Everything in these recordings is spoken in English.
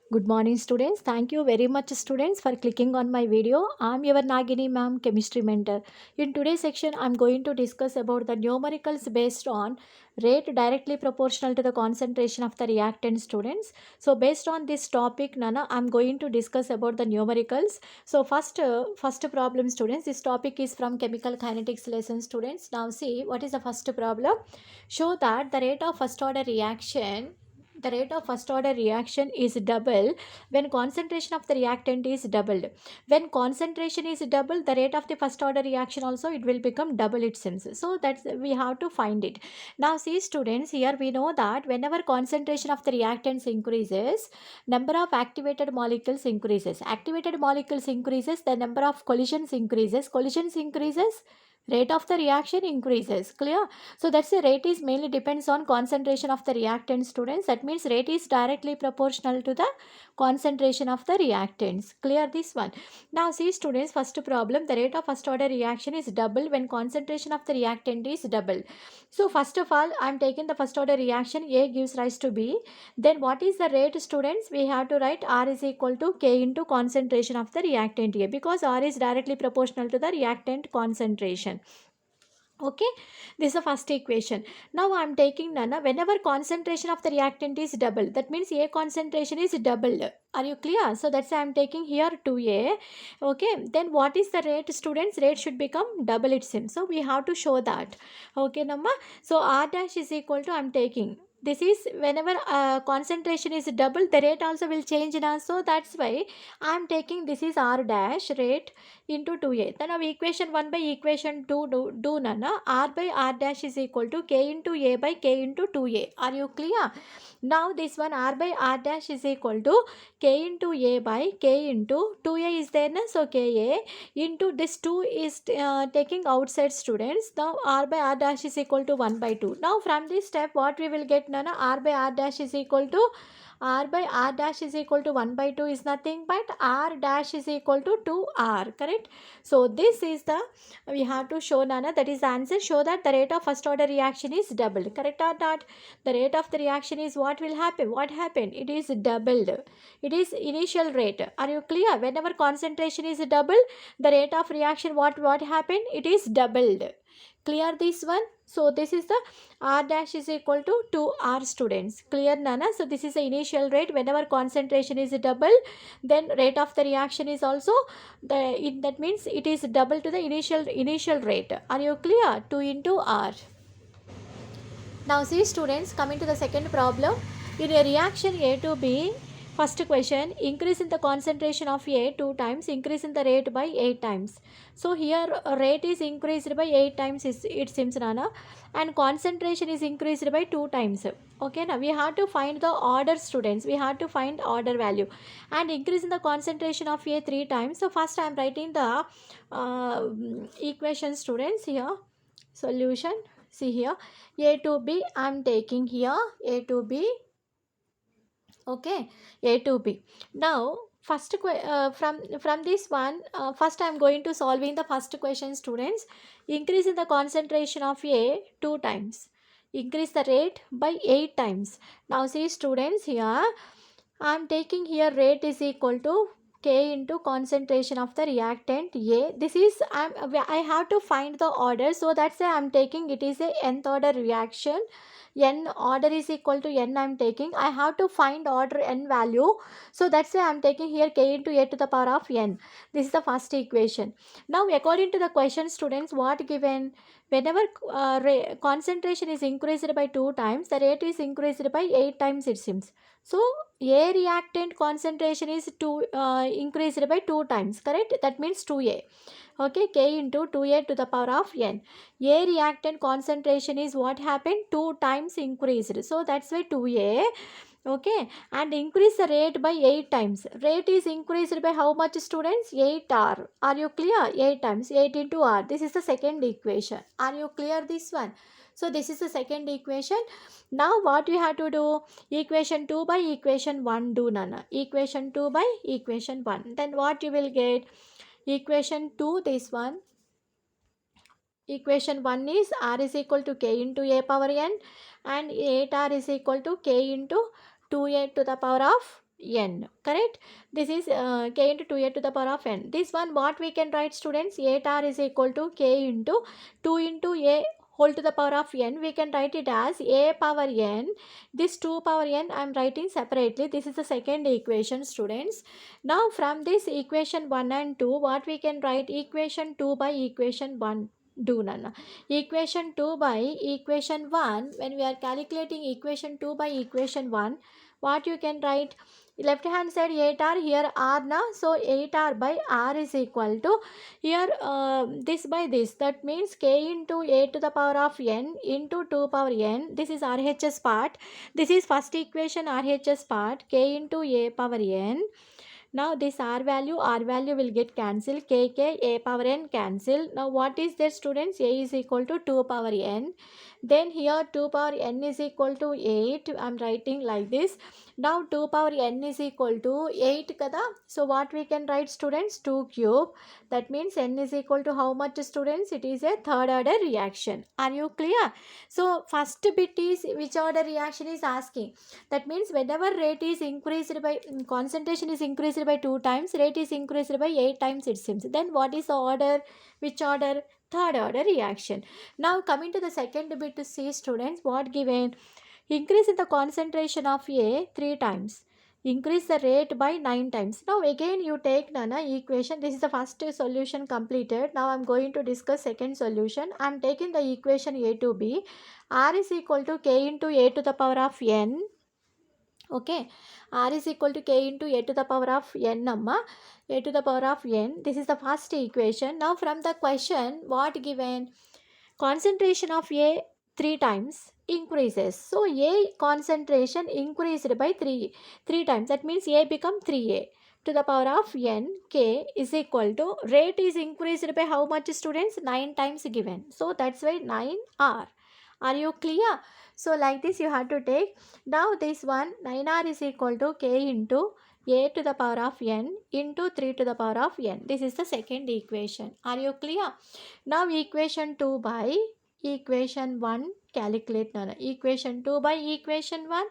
Good morning, students. Thank you very much, students, for clicking on my video. I'm your Nagini ma'am, chemistry mentor. In today's section, I'm going to discuss about the numericals based on rate directly proportional to the concentration of the reactant, students. So, based on this topic, Nana, I'm going to discuss about the numericals. So, first problem, students. This topic is from chemical kinetics lesson, students. Now, see what is the first problem. Show that the rate of first order reaction is double when concentration of the reactant is doubled. When concentration is double, the rate of the first order reaction also it will become double, it seems. So that's we have to find it. Now see, students, here we know that whenever concentration of the reactants increases, number of activated molecules increases. Activated molecules increases, the number of collisions increases. Collisions increases, rate of the reaction increases. Clear? So that's the rate is mainly depends on concentration of the reactant, students. That means rate is directly proportional to the concentration of the reactants. Clear this one? Now see, students, first problem, the rate of first order reaction is double when concentration of the reactant is double. So first of all, I am taking the first order reaction. A gives rise to B. Then what is the rate, students? We have to write R is equal to K into concentration of the reactant A, because R is directly proportional to the reactant concentration. Okay, this is the first equation. Now I am taking Nana, whenever concentration of the reactant is double, that means A concentration is doubled. Are you clear? So that's why I am taking here 2A. Okay, then what is the rate, students? Rate should become double, it seems. So we have to show that. Okay, Namma. So R dash is equal to, I am taking, this is whenever concentration is double, the rate also will change now. So that's why I am taking this is R dash rate into 2A. Then our equation 1 by equation 2 do nana. R by R dash is equal to K into A by K into 2A. Are you clear? Now this one R by R dash is equal to K into A by K into 2A is there na? So KA into this 2 is taking outside, students. Now R by R dash is equal to 1 by 2. Now from this step what we will get, nana? R by R dash is equal to R by R dash is equal to 1 by 2 is nothing but R dash is equal to 2R, correct? So this is the, we have to show, Nana, that is the answer. Show that the rate of first order reaction is doubled, correct or not? The rate of the reaction is what will happen? What happened? It is doubled. It is initial rate. Are you clear? Whenever concentration is double, the rate of reaction what happened? It is doubled. Clear this one? So this is the R dash is equal to 2R, students. Clear, Nana? So this is the initial rate. Whenever concentration is double, then rate of the reaction is also that means it is double to the initial rate. Are you clear? 2 into R. Now see, students, coming to the second problem. In a reaction A to B, first question, increase in the concentration of A 2 times, increase in the rate by 8 times. So here rate is increased by 8 times, it seems, Nana, and concentration is increased by 2 times. Okay, now we have to find the order, students. We have to find order value and increase in the concentration of A 3 times. So first I am writing the equation, students, here. Solution. See here, A to B I am taking here, A to B. Okay, A to B. Now first from this one, first I am going to solving the first question, students. Increase in the concentration of A 2 times, increase the rate by 8 times. Now see, students, here I am taking here rate is equal to K into concentration of the reactant A. This is I have to find the order, so that's why I am taking it is a nth order reaction. N order is equal to N I am taking. I have to find order N value, so that's why I am taking here K into A to the power of N. This is the first equation. Now according to the question, students, what given? Whenever concentration is increased by 2 times, the rate is increased by 8 times, it seems. So A reactant concentration is increased by 2 times, correct? That means 2A. Okay, K into 2A to the power of N. A reactant concentration is what happened? 2 times increased. So that's why 2A. Okay, and increase the rate by 8 times. Rate is increased by how much, students? 8R. Are you clear? 8 times. 8 into R. This is the second equation. Are you clear this one? So this is the second equation. Now what we have to do? Equation 2 by equation 1 do, Nana. Equation 2 by equation 1. Then what you will get? Equation 2, this one. Equation 1 is R is equal to K into A power N, and 8R is equal to K into 2A to the power of n, correct? This is k into 2a to the power of n. This one, what we can write, students? A tar is equal to k into 2 into a whole to the power of n. We can write it as a power n. This 2 power n I am writing separately. This is the second equation, students. Now from this equation 1 and 2, what we can write? Equation 2 by equation 1. Do nana. Equation 2 by equation 1, when we are calculating equation 2 by equation 1, what you can write? Left hand side 8r, here r na, so 8r by r is equal to, here this by this, that means k into a to the power of n into 2 power n. This is RHS part. This is first equation RHS part, k into a power n. Now this r value will get cancelled, a power n cancel. Now what is there, students? A is equal to 2 power n. Then here 2 power n is equal to 8. I am writing like this. Now 2 power n is equal to 8 kada. So what we can write, students? 2 cube. That means n is equal to how much, students? It is a third order reaction. Are you clear? So first bit is which order reaction is asking. That means whenever rate is increased by, concentration is increased by 2 times, rate is increased by 8 times, it seems. Then what is the order? Which order? Third order reaction. Now coming to the second bit to see, students, what given? Increase in the concentration of A 3 times. Increase the rate by 9 times. Now again you take Nana equation. This is the first solution completed. Now I am going to discuss second solution. I am taking the equation A to B. R is equal to k into a to the power of n. Okay, r is equal to k into a to the power of n, amma, a to the power of n. This is the first equation. Now from the question, what given? Concentration of a 3 times increases. So a concentration increased by 3 times. That means a become 3a to the power of n. K is equal to, rate is increased by how much, students? 9 times given. So that's why 9r. Are you clear? So like this you have to take. Now this one, 9r is equal to k into a to the power of n into 3 to the power of n. This is the second equation. Are you clear? Now equation 2 by equation 1 calculate. Equation 2 by equation 1.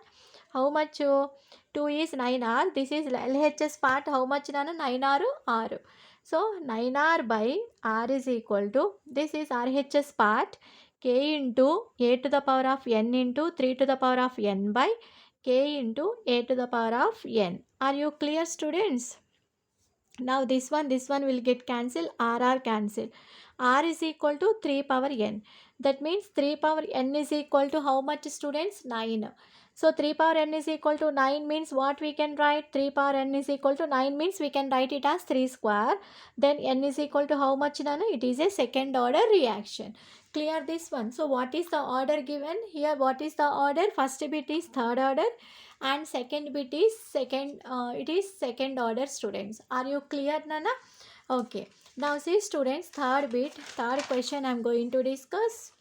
How much? 2 is 9r. This is LHS part. How much? 9r r. So 9r by r is equal to, this is RHS part, k into a to the power of n into 3 to the power of n by k into a to the power of n. Are you clear, students? Now this one will get cancelled, r cancel. R is equal to 3 power n. That means 3 power n is equal to how much, students? 9. So 3 power n is equal to 9 means what we can write? 3 power n is equal to 9 means we can write it as 3 square. Then n is equal to how much, Nana? It is a second order reaction. Clear this one. So what is the order given? Here what is the order? First bit is third order and second bit is second order, students. Are you clear, Nana? Okay. Now see, students, third bit, third question I am going to discuss.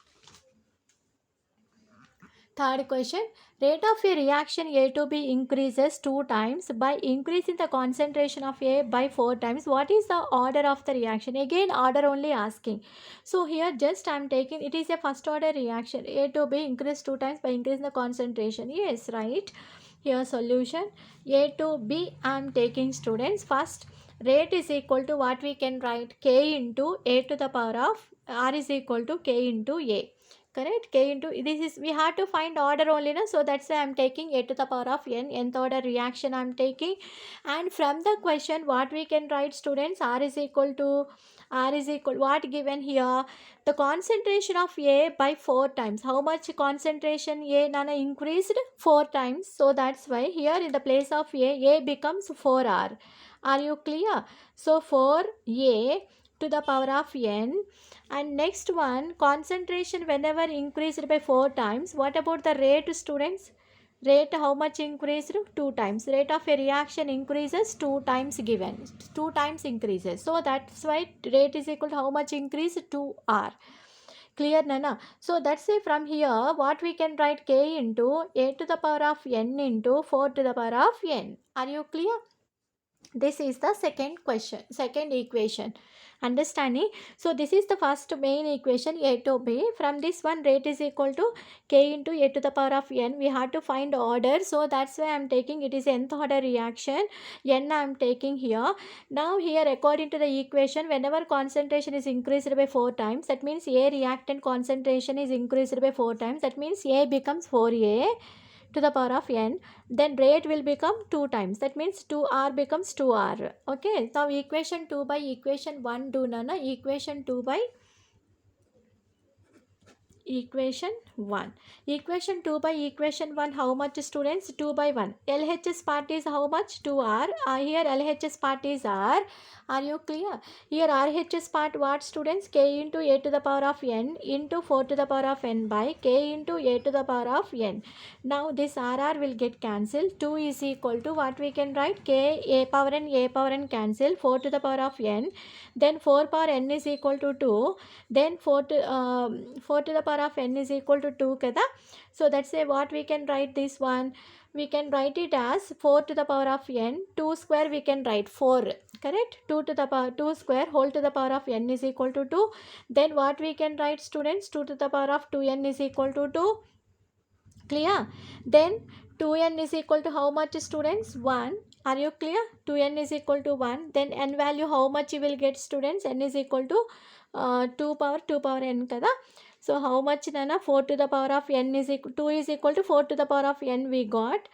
Third question, rate of a reaction A to B increases 2 times by increasing the concentration of A by 4 times. What is the order of the reaction? Again, order only asking. So here just I am taking, it is a first order reaction. A to B increase 2 times by increasing the concentration. Yes, right. Here solution, A to B I am taking, students. First, rate is equal to what we can write? K into A to the power of R is equal to K into A. Correct? K into, this is, we have to find order only, na? So that's why I am taking a to the power of n, nth order reaction I am taking. And from the question, what we can write, students? R is equal, what given here? The concentration of A by 4 times. How much concentration A, Nana, increased? 4 times. So that's why here in the place of A becomes 4R. Are you clear? So 4A to the power of n. And next one, concentration whenever increased by 4 times. What about the rate, students? Rate how much increased? 2 times. Rate of a reaction increases 2 times given. 2 times increases. So that's why rate is equal to how much increase? 2r. Clear, Nana? So that's why from here what we can write? K into a to the power of n into 4 to the power of n. Are you clear? This is the second equation. Understanding? So this is the first main equation, a to b. From this one, rate is equal to k into a to the power of n. We have to find order, so that's why I'm taking it is nth order reaction. N I'm taking here. Now here, according to the equation, whenever concentration is increased by 4 times, that means a reactant concentration is increased by 4 times. That means a becomes 4a to the power of n, then rate will become 2 times, that means 2r becomes 2r. Okay, now equation 2 by equation 1 do nana, equation 2 by equation 1. Equation 2 by equation 1, how much students? 2 by 1. LHS part is how much? 2r. Here LHS part is r. Are you clear? Here RHS part what students? K into a to the power of n into 4 to the power of n by k into a to the power of n. Now this RR will get cancelled. 2 is equal to what we can write? K a power n cancel. 4 to the power of n. Then 4 power n is equal to 2. Then 4 to the power of n is equal to 2 kada. So that's say what we can write this one. We can write it as 4 to the power of n. 2 square we can write 4. Correct? 2 to the power 2 square whole to the power of n is equal to 2. Then what we can write students? 2 to the power of 2n is equal to 2. Clear? Then 2n is equal to how much students? 1. Are you clear? 2n is equal to 1. Then n value how much you will get students? N is equal to 2 power n kada. So how much nana? 4 to the power of n is equal 2 is equal to 4 to the power of n we got.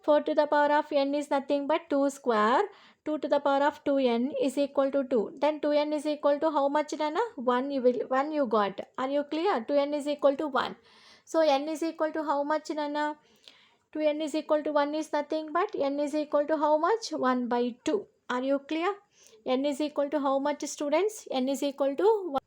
4 to the power of n is nothing but 2 square. 2 to the power of 2n is equal to 2. Then 2n is equal to how much nana? 1 you got. Are you clear? 2n is equal to 1. So n is equal to how much nana? 2n is equal to 1 is nothing but n is equal to how much? 1 by 2. Are you clear? N is equal to how much students? N is equal to 1.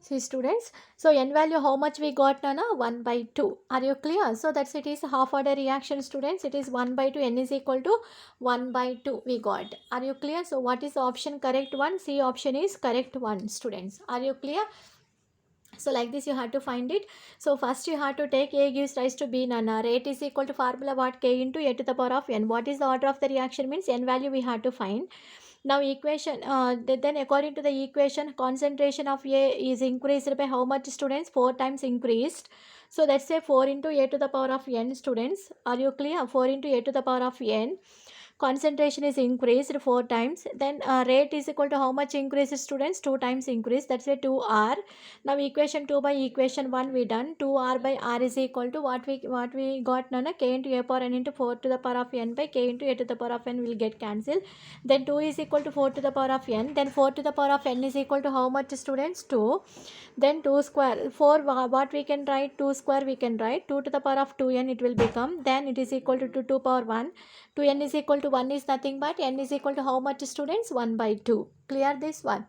See students, so n value how much we got nana? 1 by 2. Are you clear? So that's it is half order reaction students. It is 1 by 2. N is equal to 1 by 2 we got. Are you clear? So what is the option correct one? C option is correct one students. Are you clear? So like this you have to find it. So first you have to take a gives rise to b nana. Rate is equal to formula what? K into a to the power of n. What is the order of the reaction means n value we have to find. Now equation then according to the equation, concentration of a is increased by how much students? 4 times increased. So let's say 4 into a to the power of n students. Are you clear? 4 into a to the power of n. Concentration is increased 4 times. Then rate is equal to how much increase students? 2 times increase. That's why 2r. Now equation 2 by equation 1 we done. 2r by r is equal to what we got nana? K into a power n into 4 to the power of n by k into a to the power of n will get cancelled. Then 2 is equal to 4 to the power of n. Then 4 to the power of n is equal to how much students? 2. Then 2 square 4 what we can write? 2 square we can write 2 to the power of 2n it will become. Then it is equal to 2 power 1. 2n is equal to 1 is nothing but n is equal to how much students? 1 by 2. Clear this one?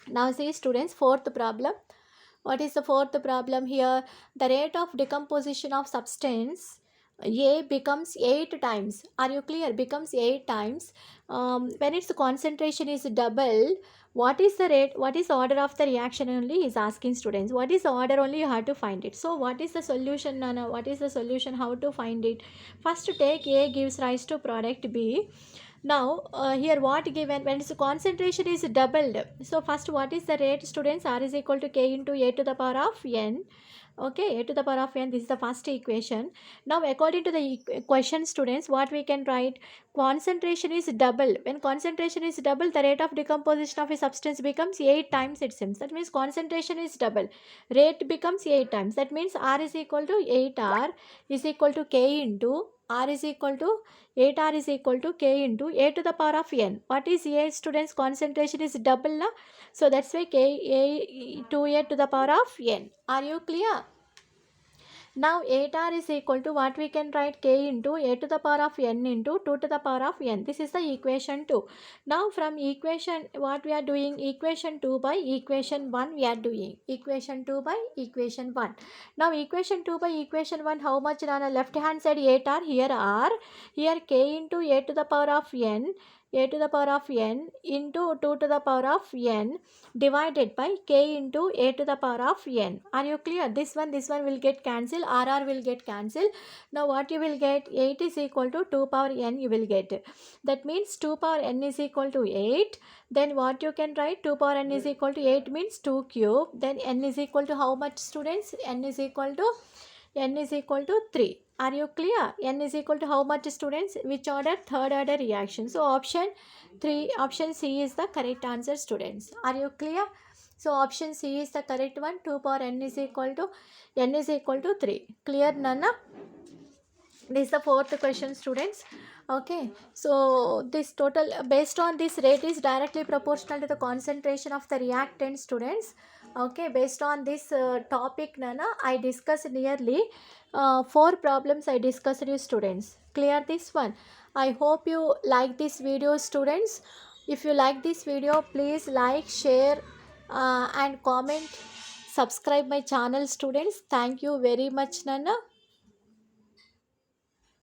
Now see students, fourth problem. What is the fourth problem here? The rate of decomposition of substance A becomes 8 times. Are you clear? Becomes 8 times. When its concentration is double, what is the rate? What is the order of the reaction only? Is asking students. What is the order only? You have to find it. So what is the solution, Nana? What is the solution? How to find it? First take A gives rise to product B. Now here what given when its concentration is doubled. So first what is the rate students? R is equal to K into A to the power of n. Okay, a to the power of n, this is the first equation. Now according to the question students, what we can write? Concentration is double. When concentration is double, the rate of decomposition of a substance becomes 8 times it seems. That means concentration is double. Rate becomes 8 times. That means R is equal to 8R is equal to K into R is equal to 8R is equal to K into A to the power of n. What is A students? Concentration is double na? So that's why K A to A to the power of n. Are you clear? Now 8r is equal to what we can write? K into a to the power of n into 2 to the power of n. This is the equation 2. Now from equation what we are doing? Equation 2 by equation 1 we are doing. Equation 2 by equation 1. Now equation 2 by equation 1 how much on the left hand side 8r, here r, here k into a to the power of n. a to the power of n into 2 to the power of n divided by k into a to the power of n. Are you clear? This one will get cancelled, RR will get cancelled. Now what you will get? 8 is equal to 2 power n you will get. That means 2 power n is equal to 8. Then what you can write? 2 power n is equal to 8 means 2 cube. Then n is equal to how much, students? N is equal to 3. Are you clear? N is equal to how much, students? Which order? Third order reaction. So option C is the correct answer, students. Are you clear? So option C is the correct one. 2 power n is equal to 3. Clear, Nana? This is the fourth question, students. Okay, so this total based on this rate is directly proportional to the concentration of the reactant, students. Okay, based on this topic, Nana, I discussed nearly 4 problems I discussed you, students. Clear this one? I hope you like this video, students. If you like this video, please like, share and comment. Subscribe my channel, students. Thank you very much, Nana.